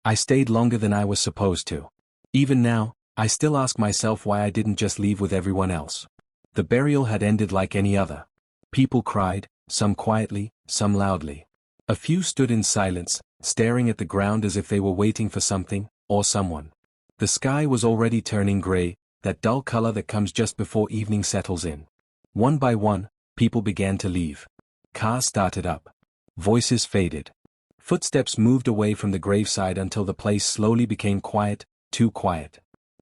I stayed longer than I was supposed to. Even now, I still ask myself why I didn't just leave with everyone else. The burial had ended like any other. People cried, some quietly, some loudly. A few stood in silence, staring at the ground as if they were waiting for something, or someone. The sky was already turning gray, that dull color that comes just before evening settles in. One by one, people began to leave. Cars started up. Voices faded. Footsteps moved away from the graveside until the place slowly became quiet, too quiet.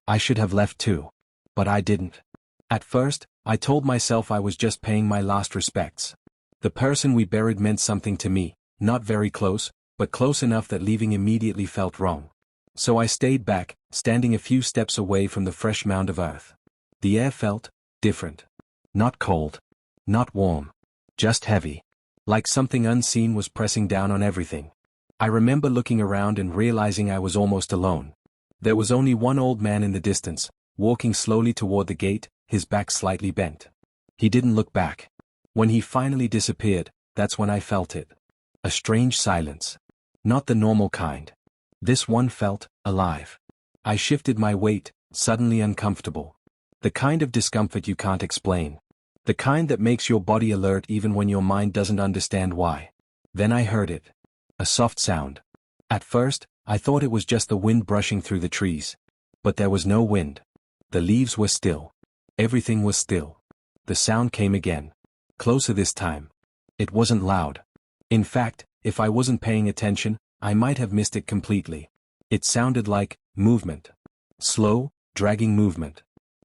I should have left too. But I didn't. At first, I told myself I was just paying my last respects. The person we buried meant something to me, not very close, but close enough that leaving immediately felt wrong. So I stayed back, standing a few steps away from the fresh mound of earth. The air felt different. Not cold. Not warm. Just heavy. Like something unseen was pressing down on everything. I remember looking around and realizing I was almost alone. There was only one old man in the distance, walking slowly toward the gate, his back slightly bent. He didn't look back. When he finally disappeared, that's when I felt it. A strange silence. Not the normal kind. This one felt alive. I shifted my weight, suddenly uncomfortable. The kind of discomfort you can't explain. The kind that makes your body alert even when your mind doesn't understand why. Then I heard it. A soft sound. At first, I thought it was just the wind brushing through the trees. But there was no wind. The leaves were still. Everything was still. The sound came again. Closer this time. It wasn't loud. In fact, if I wasn't paying attention, I might have missed it completely. It sounded like movement. Slow, dragging movement.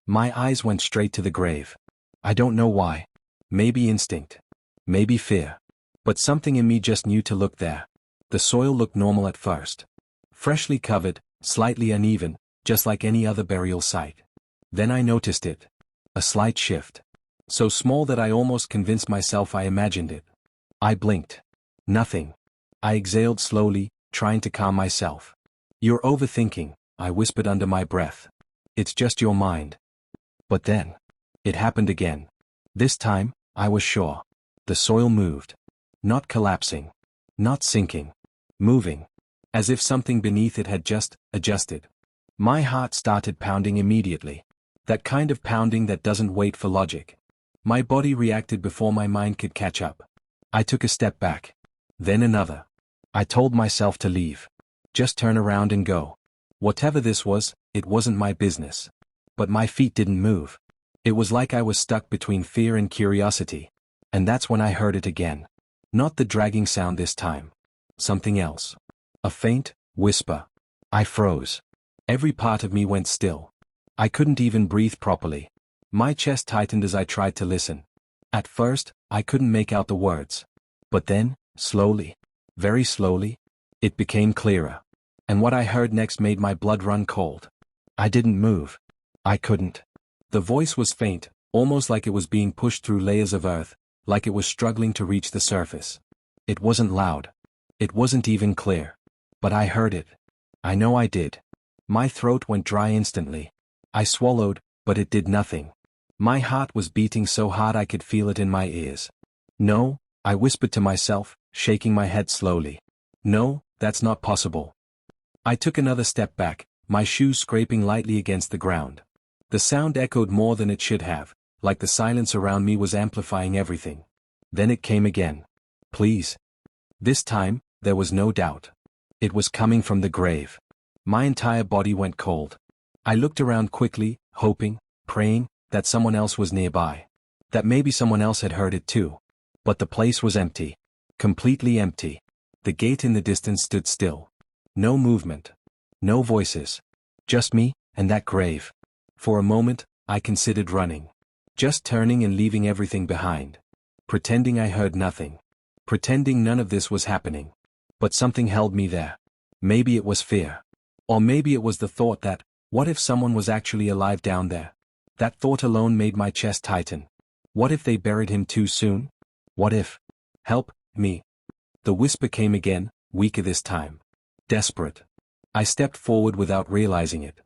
My eyes went straight to the grave. I don't know why. Maybe instinct. Maybe fear. But something in me just knew to look there. The soil looked normal at first. Freshly covered, slightly uneven, just like any other burial site. Then I noticed it. A slight shift. So small that I almost convinced myself I imagined it. I blinked. Nothing. I exhaled slowly, trying to calm myself. You're overthinking, I whispered under my breath. It's just your mind. But then. It happened again. This time, I was sure. The soil moved. Not collapsing. Not sinking. Moving. As if something beneath it had just adjusted. My heart started pounding immediately. That kind of pounding that doesn't wait for logic. My body reacted before my mind could catch up. I took a step back. Then another. I told myself to leave. Just turn around and go. Whatever this was, it wasn't my business. But my feet didn't move. It was like I was stuck between fear and curiosity. And that's when I heard it again. Not the dragging sound this time. Something else. A faint whisper. I froze. Every part of me went still. I couldn't even breathe properly. My chest tightened as I tried to listen. At first, I couldn't make out the words. But then, slowly, very slowly, it became clearer. And what I heard next made my blood run cold. I didn't move. I couldn't. The voice was faint, almost like it was being pushed through layers of earth, like it was struggling to reach the surface. It wasn't loud. It wasn't even clear. But I heard it. I know I did. My throat went dry instantly. I swallowed, but it did nothing. My heart was beating so hard I could feel it in my ears. No, I whispered to myself, shaking my head slowly. No, that's not possible. I took another step back, my shoes scraping lightly against the ground. The sound echoed more than it should have, like the silence around me was amplifying everything. Then it came again. Please. This time, there was no doubt. It was coming from the grave. My entire body went cold. I looked around quickly, hoping, praying, that someone else was nearby. That maybe someone else had heard it too. But the place was empty. Completely empty. The gate in the distance stood still. No movement. No voices. Just me, and that grave. For a moment, I considered running. Just turning and leaving everything behind. Pretending I heard nothing. Pretending none of this was happening. But something held me there. Maybe it was fear. Or maybe it was the thought that, what if someone was actually alive down there? That thought alone made my chest tighten. What if they buried him too soon? What if? Help me. The whisper came again, weaker this time. Desperate. I stepped forward without realizing it.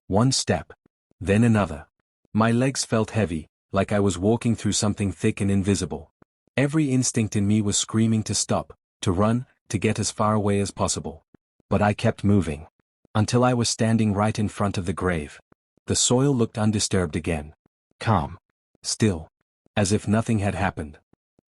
One step. Then another. My legs felt heavy, like I was walking through something thick and invisible. Every instinct in me was screaming to stop, to run, to get as far away as possible. But I kept moving. Until I was standing right in front of the grave. The soil looked undisturbed again. Calm. Still. As if nothing had happened.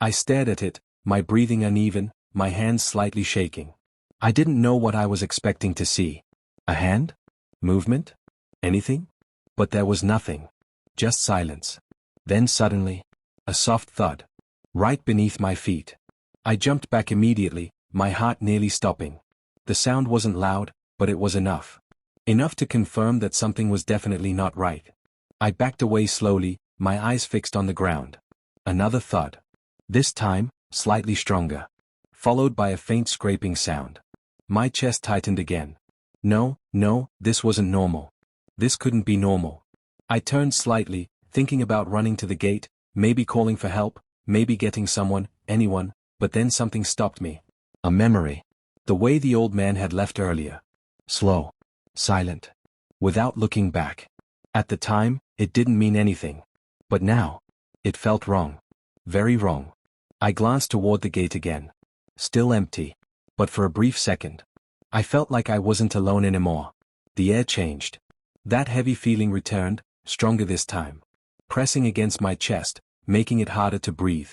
I stared at it, my breathing uneven, my hands slightly shaking. I didn't know what I was expecting to see. A hand? Movement? Anything? But there was nothing. Just silence. Then suddenly, a soft thud. Right beneath my feet. I jumped back immediately, my heart nearly stopping. The sound wasn't loud, but it was enough. Enough to confirm that something was definitely not right. I backed away slowly, my eyes fixed on the ground. Another thud. This time, slightly stronger. Followed by a faint scraping sound. My chest tightened again. No, this wasn't normal. This couldn't be normal. I turned slightly, thinking about running to the gate, maybe calling for help, maybe getting someone, anyone, but then something stopped me. A memory. The way the old man had left earlier. Slow. Silent. Without looking back. At the time, it didn't mean anything. But now, it felt wrong. Very wrong. I glanced toward the gate again. Still empty. But for a brief second, I felt like I wasn't alone anymore. The air changed. That heavy feeling returned, stronger this time. Pressing against my chest, making it harder to breathe.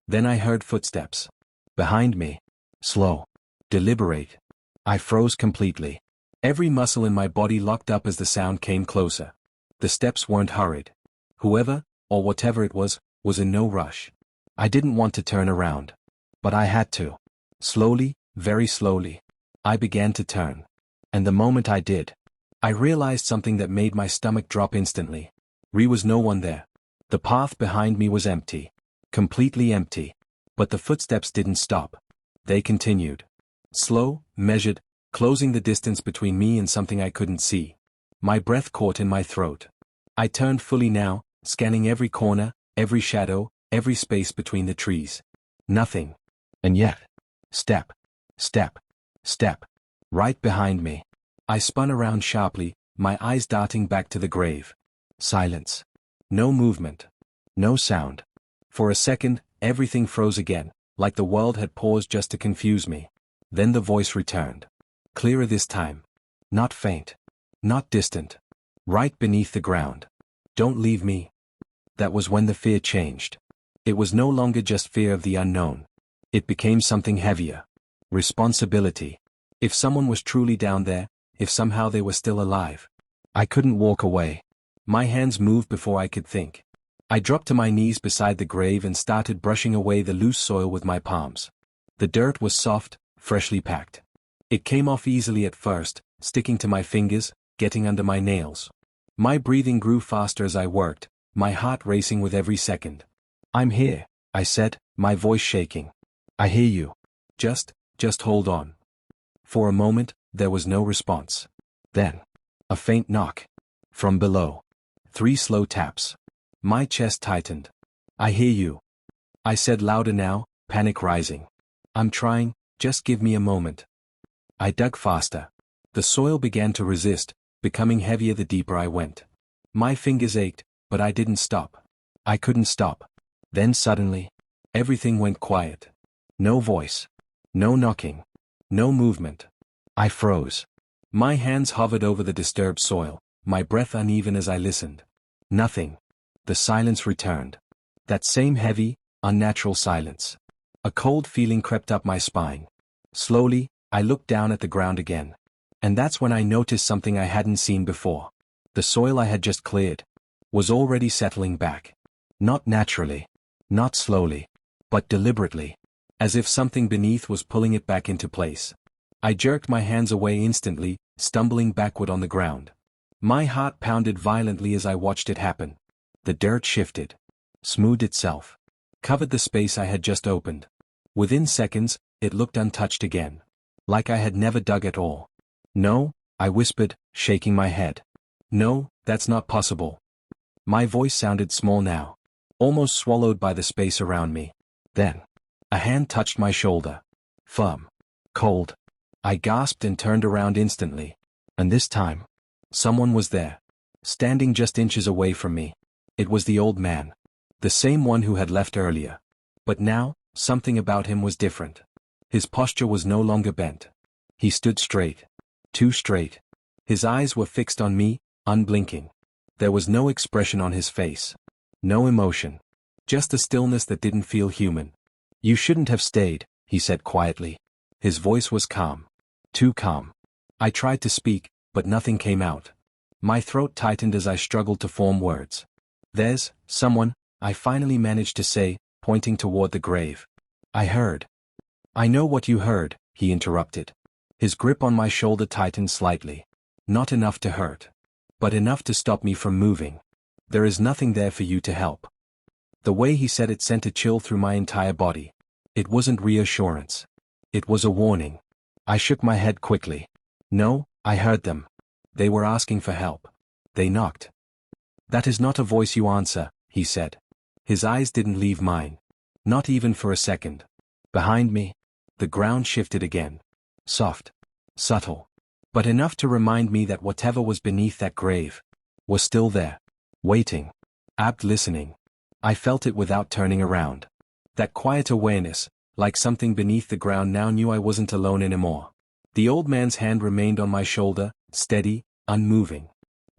Then I heard footsteps. Behind me. Slow. Deliberate. I froze completely. Every muscle in my body locked up as the sound came closer. The steps weren't hurried. Whoever, or whatever it was in no rush. I didn't want to turn around. But I had to. Slowly, very slowly. I began to turn. And the moment I did, I realized something that made my stomach drop instantly. There was no one there. The path behind me was empty. Completely empty. But the footsteps didn't stop. They continued. Slow, measured, closing the distance between me and something I couldn't see. My breath caught in my throat. I turned fully now, scanning every corner, every shadow, every space between the trees. Nothing. And yet, step, step, step. Right behind me. I spun around sharply, my eyes darting back to the grave. Silence. No movement. No sound. For a second, everything froze again, like the world had paused just to confuse me. Then the voice returned. Clearer this time. Not faint. Not distant. Right beneath the ground. Don't leave me. That was when the fear changed. It was no longer just fear of the unknown. It became something heavier. Responsibility. If someone was truly down there, if somehow they were still alive. I couldn't walk away. My hands moved before I could think. I dropped to my knees beside the grave and started brushing away the loose soil with my palms. The dirt was soft, freshly packed. It came off easily at first, sticking to my fingers, getting under my nails. My breathing grew faster as I worked, my heart racing with every second. I'm here, I said, my voice shaking. I hear you. Just hold on. For a moment, there was no response. Then, a faint knock. From below. 3 slow taps. My chest tightened. I hear you. I said louder now, panic rising. I'm trying, just give me a moment. I dug faster. The soil began to resist, becoming heavier the deeper I went. My fingers ached, but I didn't stop. I couldn't stop. Then suddenly, everything went quiet. No voice. No knocking. No movement. I froze. My hands hovered over the disturbed soil, my breath uneven as I listened. Nothing. The silence returned. That same heavy, unnatural silence. A cold feeling crept up my spine. Slowly, I looked down at the ground again. And that's when I noticed something I hadn't seen before. The soil I had just cleared was already settling back. Not naturally. Not slowly. But deliberately. As if something beneath was pulling it back into place. I jerked my hands away instantly, stumbling backward on the ground. My heart pounded violently as I watched it happen. The dirt shifted. Smoothed itself. Covered the space I had just opened. Within seconds, it looked untouched again. Like I had never dug at all. No, I whispered, shaking my head. No, that's not possible. My voice sounded small now. Almost swallowed by the space around me. Then, a hand touched my shoulder. Firm. Cold. I gasped and turned around instantly. And this time, someone was there. Standing just inches away from me. It was the old man. The same one who had left earlier. But now, something about him was different. His posture was no longer bent. He stood straight. Too straight. His eyes were fixed on me, unblinking. There was no expression on his face. No emotion. Just a stillness that didn't feel human. You shouldn't have stayed, he said quietly. His voice was calm. Too calm. I tried to speak, but nothing came out. My throat tightened as I struggled to form words. There's someone, I finally managed to say, pointing toward the grave. I heard. I know what you heard, he interrupted. His grip on my shoulder tightened slightly. Not enough to hurt. But enough to stop me from moving. There is nothing there for you to help. The way he said it sent a chill through my entire body. It wasn't reassurance. It was a warning. I shook my head quickly. No, I heard them. They were asking for help. They knocked. That is not a voice you answer, he said. His eyes didn't leave mine. Not even for a second. Behind me, the ground shifted again. Soft. Subtle. But enough to remind me that whatever was beneath that grave was still there. Waiting. Apt listening. I felt it without turning around. That quiet awareness, like something beneath the ground now knew I wasn't alone anymore. The old man's hand remained on my shoulder, steady, unmoving.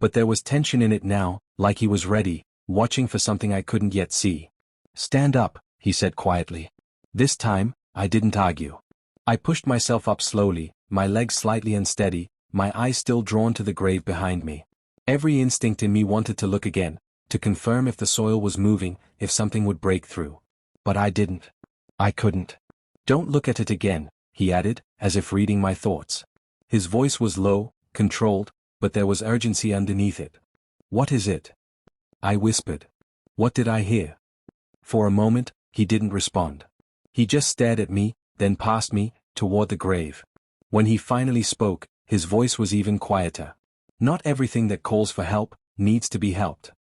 But there was tension in it now, like he was ready, watching for something I couldn't yet see. Stand up, he said quietly. This time, I didn't argue. I pushed myself up slowly, my legs slightly unsteady, my eyes still drawn to the grave behind me. Every instinct in me wanted to look again, to confirm if the soil was moving, if something would break through. But I didn't. I couldn't. Don't look at it again, he added, as if reading my thoughts. His voice was low, controlled, but there was urgency underneath it. What is it? I whispered. What did I hear? For a moment, he didn't respond. He just stared at me, then past me, toward the grave. When he finally spoke, his voice was even quieter. Not everything that calls for help needs to be helped.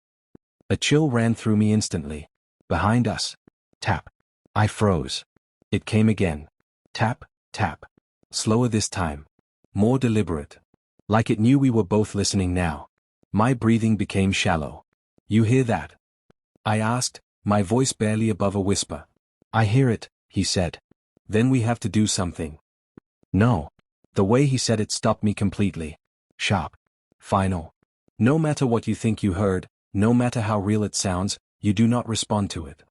A chill ran through me instantly. Behind us. Tap. I froze. It came again. Tap, tap. Slower this time. More deliberate. Like it knew we were both listening now. My breathing became shallow. You hear that? I asked, my voice barely above a whisper. I hear it, he said. Then we have to do something. No. The way he said it stopped me completely. Sharp. Final. No matter what you think you heard, no matter how real it sounds, you do not respond to it.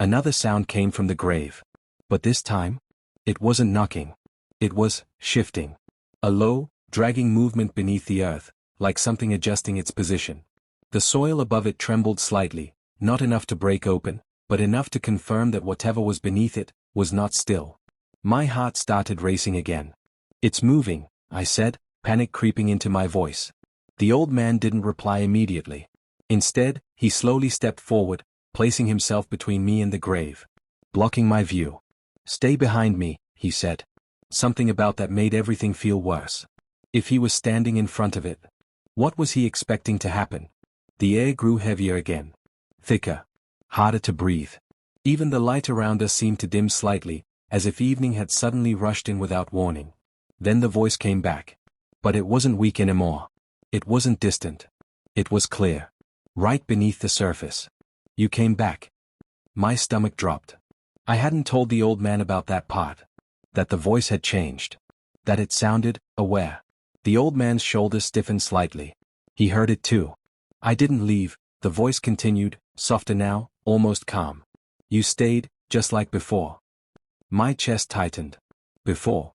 Another sound came from the grave. But this time, it wasn't knocking. It was shifting. A low, dragging movement beneath the earth, like something adjusting its position. The soil above it trembled slightly, not enough to break open, but enough to confirm that whatever was beneath it was not still. My heart started racing again. It's moving, I said, panic creeping into my voice. The old man didn't reply immediately. Instead, he slowly stepped forward, placing himself between me and the grave. Blocking my view. Stay behind me, he said. Something about that made everything feel worse. If he was standing in front of it, what was he expecting to happen? The air grew heavier again. Thicker. Harder to breathe. Even the light around us seemed to dim slightly, as if evening had suddenly rushed in without warning. Then the voice came back. But it wasn't weak anymore. It wasn't distant. It was clear. Right beneath the surface. You came back. My stomach dropped. I hadn't told the old man about that part. That the voice had changed. That it sounded aware. The old man's shoulders stiffened slightly. He heard it too. I didn't leave, the voice continued, softer now, almost calm. You stayed, just like before. My chest tightened. Before.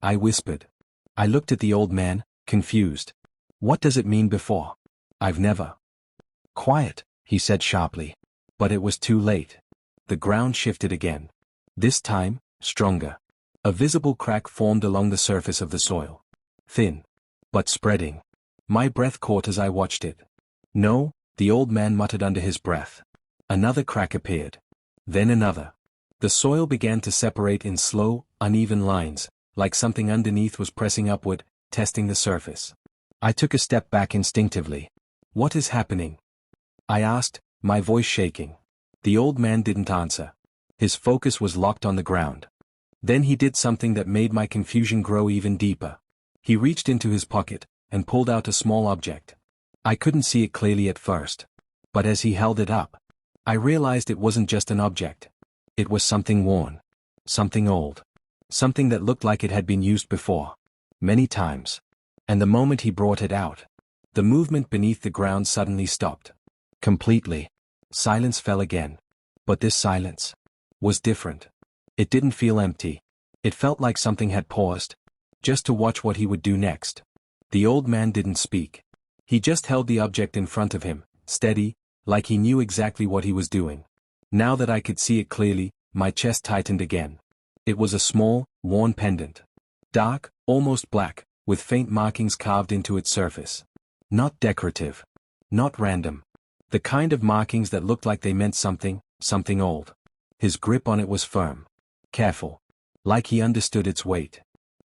I whispered. I looked at the old man, confused. What does it mean before? I've never. Quiet, he said sharply. But it was too late. The ground shifted again. This time, stronger. A visible crack formed along the surface of the soil. Thin. But spreading. My breath caught as I watched it. No, the old man muttered under his breath. Another crack appeared. Then another. The soil began to separate in slow, uneven lines, like something underneath was pressing upward, testing the surface. I took a step back instinctively. What is happening? I asked, my voice shaking. The old man didn't answer. His focus was locked on the ground. Then he did something that made my confusion grow even deeper. He reached into his pocket and pulled out a small object. I couldn't see it clearly at first. But as he held it up, I realized it wasn't just an object. It was something worn. Something old. Something that looked like it had been used before. Many times. And the moment he brought it out, the movement beneath the ground suddenly stopped. Completely. Silence fell again. But this silence was different. It didn't feel empty. It felt like something had paused, just to watch what he would do next. The old man didn't speak. He just held the object in front of him, steady, like he knew exactly what he was doing. Now that I could see it clearly, my chest tightened again. It was a small, worn pendant. Dark, almost black, with faint markings carved into its surface. Not decorative. Not random. The kind of markings that looked like they meant something, something old. His grip on it was firm. Careful. Like he understood its weight.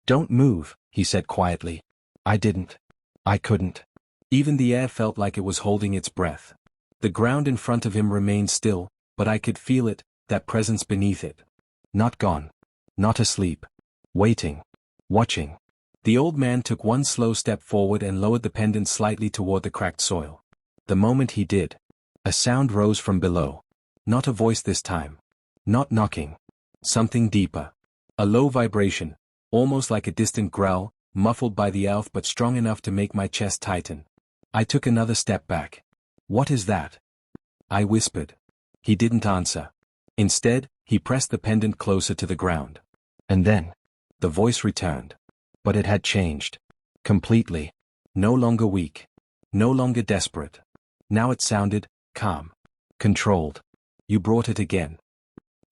"Don't move," he said quietly. I didn't. I couldn't. Even the air felt like it was holding its breath. The ground in front of him remained still, but I could feel it, that presence beneath it. Not gone. Not asleep. Waiting. Watching. The old man took one slow step forward and lowered the pendant slightly toward the cracked soil. The moment he did, a sound rose from below. Not a voice this time. Not knocking. Something deeper. A low vibration, almost like a distant growl, muffled by the earth but strong enough to make my chest tighten. I took another step back. "What is that?" I whispered. He didn't answer. Instead, he pressed the pendant closer to the ground. And then, the voice returned. But it had changed. Completely. No longer weak. No longer desperate. Now it sounded calm. Controlled. "You brought it again."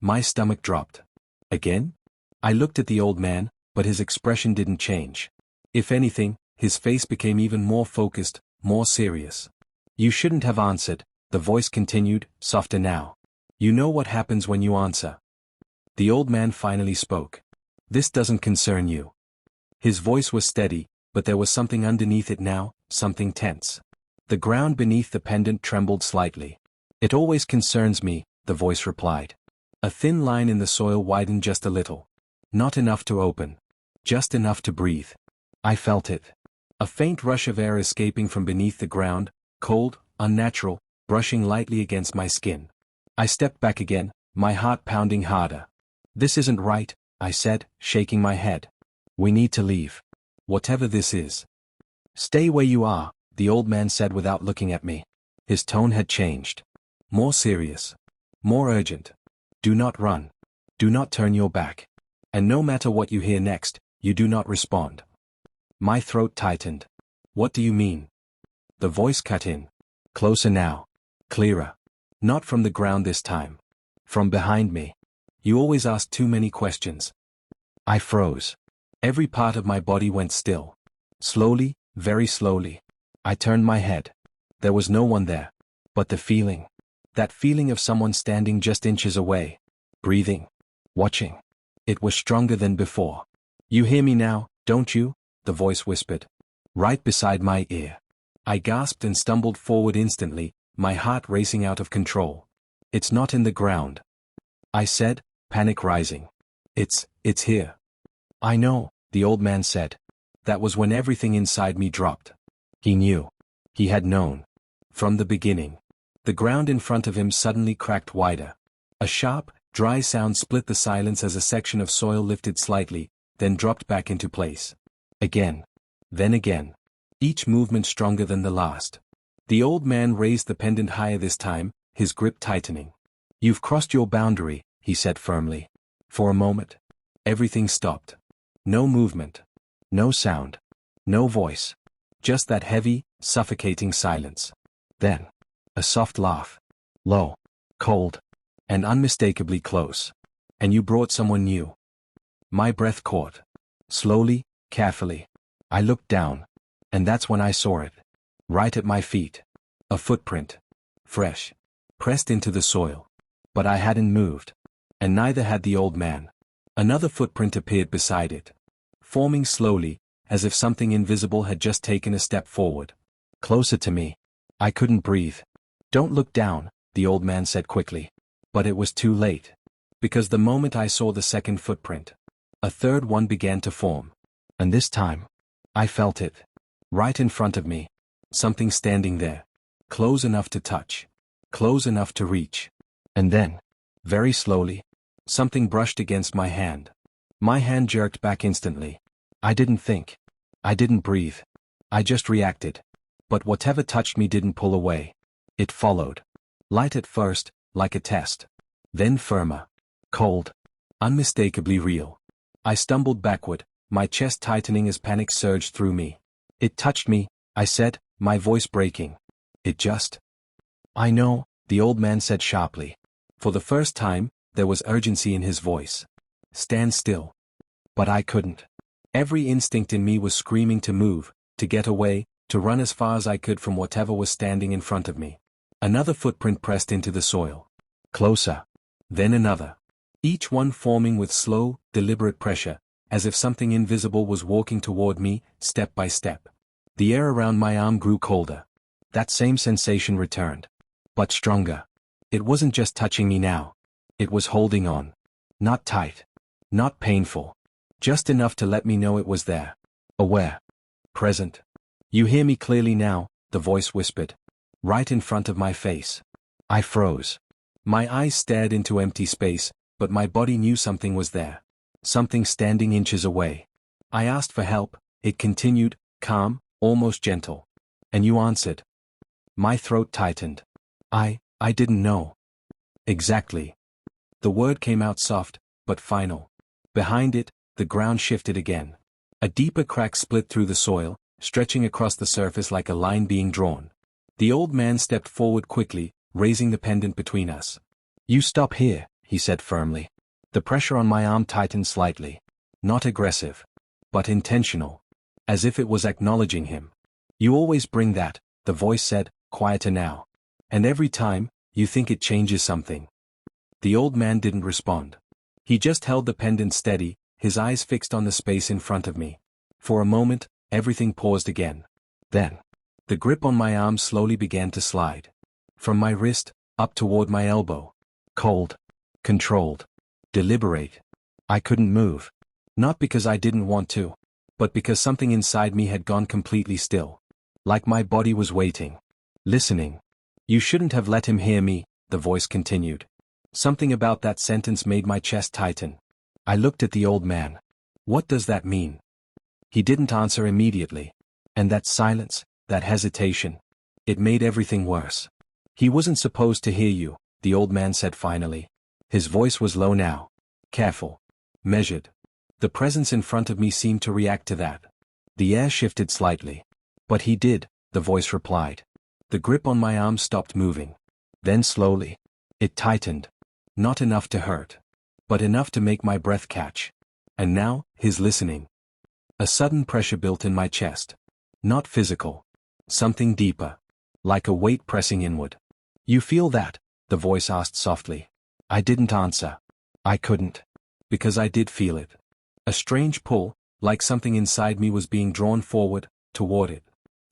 My stomach dropped. Again? I looked at the old man, but his expression didn't change. If anything, his face became even more focused, more serious. "You shouldn't have answered," the voice continued, softer now. "You know what happens when you answer." The old man finally spoke. "This doesn't concern you." His voice was steady, but there was something underneath it now, something tense. The ground beneath the pendant trembled slightly. "It always concerns me," the voice replied. A thin line in the soil widened just a little. Not enough to open. Just enough to breathe. I felt it. A faint rush of air escaping from beneath the ground, cold, unnatural, brushing lightly against my skin. I stepped back again, my heart pounding harder. "This isn't right," I said, shaking my head. "We need to leave. Whatever this is." "Stay where you are," the old man said without looking at me. His tone had changed. More serious. More urgent. "Do not run. Do not turn your back. And no matter what you hear next, you do not respond." My throat tightened. "What do you mean?" The voice cut in. Closer now. Clearer. Not from the ground this time. From behind me. "You always ask too many questions." I froze. Every part of my body went still. Slowly, very slowly. I turned my head. There was no one there. But the feeling. That feeling of someone standing just inches away. Breathing. Watching. It was stronger than before. "You hear me now, don't you?" the voice whispered. Right beside my ear. I gasped and stumbled forward instantly, my heart racing out of control. "It's not in the ground," I said, panic rising. It's here." "I know," the old man said. That was when everything inside me dropped. He knew. He had known. From the beginning. The ground in front of him suddenly cracked wider. A sharp, dry sound split the silence as a section of soil lifted slightly, then dropped back into place. Again. Then again. Each movement stronger than the last. The old man raised the pendant higher this time, his grip tightening. "You've crossed your boundary," he said firmly. For a moment. Everything stopped. No movement. No sound. No voice. Just that heavy, suffocating silence. Then. A soft laugh. Low. Cold. And unmistakably close. "And you brought someone new." My breath caught. Slowly, carefully. I looked down. And that's when I saw it. Right at my feet. A footprint. Fresh. Pressed into the soil. But I hadn't moved. And neither had the old man. Another footprint appeared beside it. Forming slowly, as if something invisible had just taken a step forward. Closer to me. I couldn't breathe. "Don't look down," the old man said quickly. But it was too late. Because the moment I saw the second footprint, a third one began to form. And this time, I felt it. Right in front of me. Something standing there. Close enough to touch. Close enough to reach. And then, very slowly, something brushed against my hand. My hand jerked back instantly. I didn't think. I didn't breathe. I just reacted. But whatever touched me didn't pull away. It followed. Light at first, like a test. Then firmer. Cold. Unmistakably real. I stumbled backward, my chest tightening as panic surged through me. It touched me, I said, my voice breaking. It just. I know, the old man said sharply. For the first time, there was urgency in his voice. Stand still. But I couldn't. Every instinct in me was screaming to move, to get away, to run as far as I could from whatever was standing in front of me. Another footprint pressed into the soil. Closer. Then another. Each one forming with slow, deliberate pressure, as if something invisible was walking toward me, step by step. The air around my arm grew colder. That same sensation returned. But stronger. It wasn't just touching me now. It was holding on. Not tight. Not painful. Just enough to let me know it was there. Aware. Present. You hear me clearly now, the voice whispered. Right in front of my face. I froze. My eyes stared into empty space, but my body knew something was there. Something standing inches away. I asked for help, it continued, calm, almost gentle. And you answered. My throat tightened. I didn't know. Exactly. The word came out soft, but final. Behind it, the ground shifted again. A deeper crack split through the soil, stretching across the surface like a line being drawn. The old man stepped forward quickly, raising the pendant between us. You stop here, he said firmly. The pressure on my arm tightened slightly. Not aggressive. But intentional. As if it was acknowledging him. You always bring that, the voice said, quieter now. And every time, you think it changes something. The old man didn't respond. He just held the pendant steady, his eyes fixed on the space in front of me. For a moment, everything paused again. Then, the grip on my arm slowly began to slide. From my wrist, up toward my elbow. Cold. Controlled. Deliberate. I couldn't move. Not because I didn't want to, but because something inside me had gone completely still. Like my body was waiting. Listening. You shouldn't have let him hear me, the voice continued. Something about that sentence made my chest tighten. I looked at the old man. What does that mean? He didn't answer immediately. And that silence, that hesitation. It made everything worse. He wasn't supposed to hear you, the old man said finally. His voice was low now. Careful. Measured. The presence in front of me seemed to react to that. The air shifted slightly. But he did, the voice replied. The grip on my arm stopped moving. Then slowly. It tightened. Not enough to hurt. But enough to make my breath catch. And now, he's listening. A sudden pressure built in my chest. Not physical. Something deeper. Like a weight pressing inward. You feel that? The voice asked softly. I didn't answer. I couldn't. Because I did feel it. A strange pull, like something inside me was being drawn forward, toward it.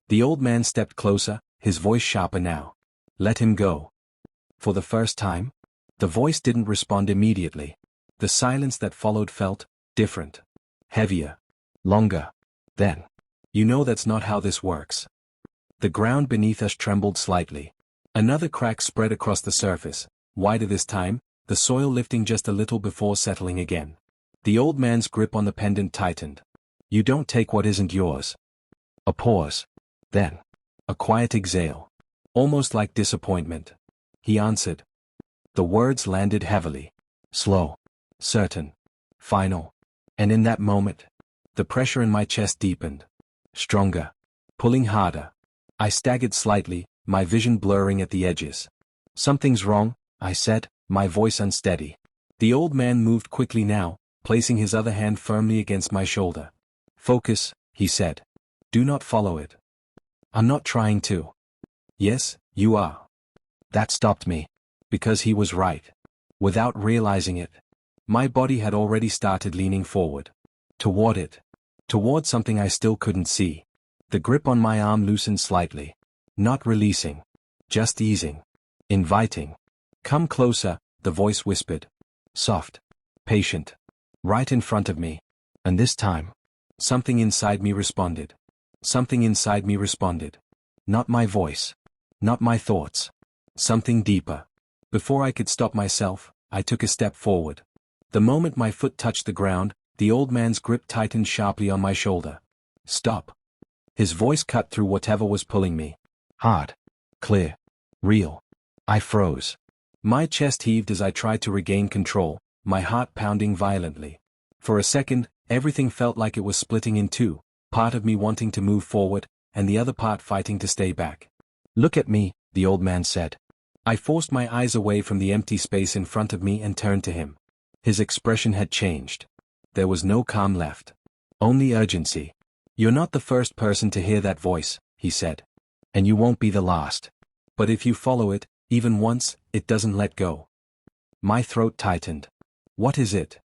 The old man stepped closer, his voice sharper now. Let him go. For the first time? The voice didn't respond immediately. The silence that followed felt different. Heavier. Longer. Then. You know that's not how this works. The ground beneath us trembled slightly. Another crack spread across the surface, wider this time, the soil lifting just a little before settling again. The old man's grip on the pendant tightened. You don't take what isn't yours. A pause. Then. A quiet exhale. Almost like disappointment. He answered. The words landed heavily. Slow. Certain. Final. And in that moment, the pressure in my chest deepened. Stronger. Pulling harder. I staggered slightly, my vision blurring at the edges. Something's wrong, I said, my voice unsteady. The old man moved quickly now, placing his other hand firmly against my shoulder. Focus, he said. Do not follow it. I'm not trying to. Yes, you are. That stopped me. Because he was right. Without realizing it. My body had already started leaning forward. Toward it. Toward something I still couldn't see. The grip on my arm loosened slightly. Not releasing. Just easing. Inviting. Come closer, the voice whispered. Soft. Patient. Right in front of me. And this time. Something inside me responded. Something inside me responded. Not my voice. Not my thoughts. Something deeper. Before I could stop myself, I took a step forward. The moment my foot touched the ground, the old man's grip tightened sharply on my shoulder. Stop. His voice cut through whatever was pulling me. Hard. Clear. Real. I froze. My chest heaved as I tried to regain control, my heart pounding violently. For a second, everything felt like it was splitting in two, part of me wanting to move forward, and the other part fighting to stay back. Look at me, the old man said. I forced my eyes away from the empty space in front of me and turned to him. His expression had changed. There was no calm left. Only urgency. You're not the first person to hear that voice, he said. And you won't be the last. But if you follow it, even once, it doesn't let go. My throat tightened. What is it?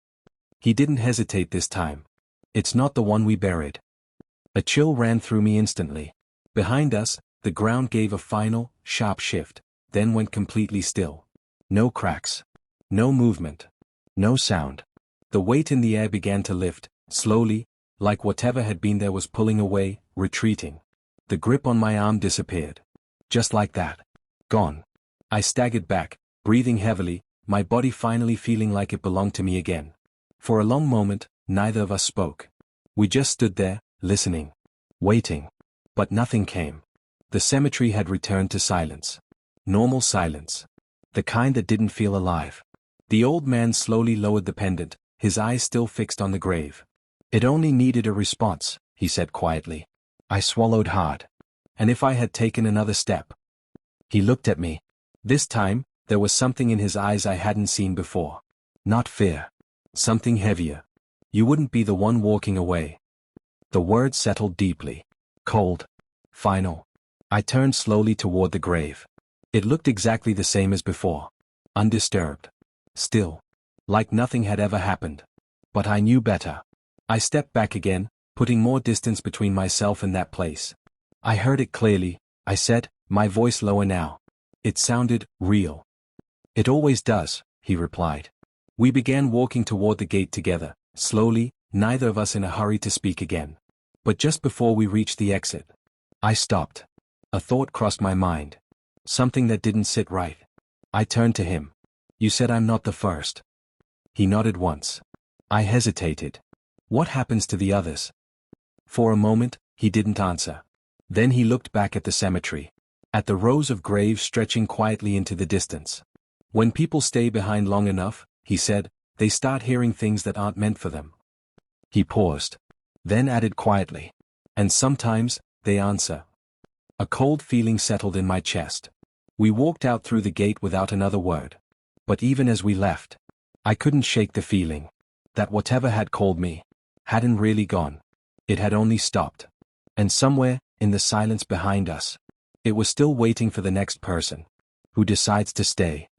He didn't hesitate this time. It's not the one we buried. A chill ran through me instantly. Behind us, the ground gave a final, sharp shift, then went completely still. No cracks. No movement. No sound. The weight in the air began to lift, slowly, like whatever had been there was pulling away, retreating. The grip on my arm disappeared. Just like that. Gone. I staggered back, breathing heavily, my body finally feeling like it belonged to me again. For a long moment, neither of us spoke. We just stood there, listening. Waiting. But nothing came. The cemetery had returned to silence. Normal silence. The kind that didn't feel alive. The old man slowly lowered the pendant, his eyes still fixed on the grave. It only needed a response, he said quietly. I swallowed hard. And if I had taken another step? He looked at me. This time, there was something in his eyes I hadn't seen before. Not fear. Something heavier. You wouldn't be the one walking away. The words settled deeply. Cold. Final. I turned slowly toward the grave. It looked exactly the same as before. Undisturbed. Still. Like nothing had ever happened. But I knew better. I stepped back again, putting more distance between myself and that place. I heard it clearly, I said, my voice lower now. It sounded real. It always does, he replied. We began walking toward the gate together, slowly, neither of us in a hurry to speak again. But just before we reached the exit, I stopped. A thought crossed my mind. Something that didn't sit right. I turned to him. You said I'm not the first. He nodded once. I hesitated. What happens to the others? For a moment, he didn't answer. Then he looked back at the cemetery. At the rows of graves stretching quietly into the distance. When people stay behind long enough, he said, they start hearing things that aren't meant for them. He paused. Then added quietly. And sometimes, they answer. A cold feeling settled in my chest. We walked out through the gate without another word. But even as we left, I couldn't shake the feeling that whatever had called me hadn't really gone. It had only stopped. And somewhere, in the silence behind us, it was still waiting for the next person who decides to stay.